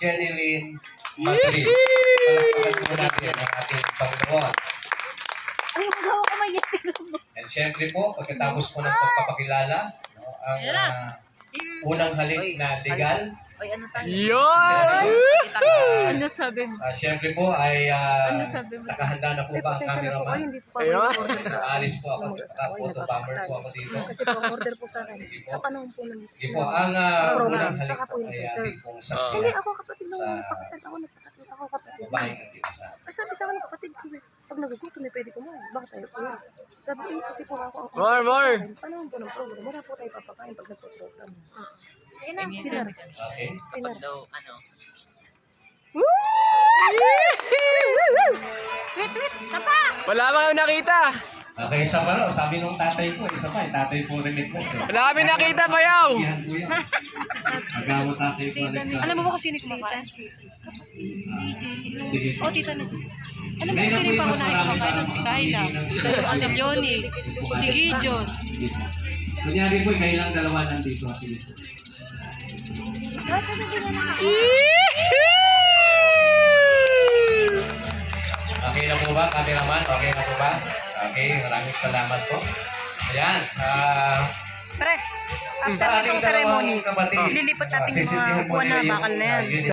Jenny Lynn Madrid. Palakpakan po natin ang ating Panginoon. Ay, magawa ko may And syempre po, pagkatapos po ng pagpapakilala, no, ang unang halik na legal, Ay, ano tayo? Yun! Ano sabi mo? syempre po ay Ano sabi mo? nakahanda na po ba ang cameraman? Hindi po kami Ayun. order sa Alis po ako, photo bomber po ako dito. Kasi po, order po sa akin. Sa panahon po ng Sige po, ang unang halik Saka po po yun, ay sir. ating pong Hindi, saksiyan ako kapatid nung Sa- pakasal ako, nagpakatid ako kapatid. babaeng at kinasal. Ay, sabi sa akin ng kapatid ko eh, pag nagugutom eh, pwede kumain. Bakit tayo po yan? Sabi ko, kasi po ako, More. panahon po ng program, wala po tayo papakain pag nagpo-program. Ayun na. Sinar. Okay? Sinar. Wait, tapa! Wala ba kami nakita? Okay, isa pa raw. Sabi nung tatay ko, isa pa, tatay po rin ito. Wala kami nakita, bayaw! Iyan po yan. Agawa tatay po ulit sa... Alam mo ba kung sino kumakain? Sige. O, tita na dyan. Alam mo kung sino yung pangunahin kumakain nun? Si Kayla, si Ate Leonie, si Gideon. Kunyari po, kailang dalawa nandito. Sige po. Okay na po ba, cameraman? Okay na po ba? Okay, maraming salamat po. Ayan. Pre, after Sa ating itong ceremony, dalawang kapatid, lilipat natin yung sisitihan mga po buwan nila na yung, bakal na yan. unit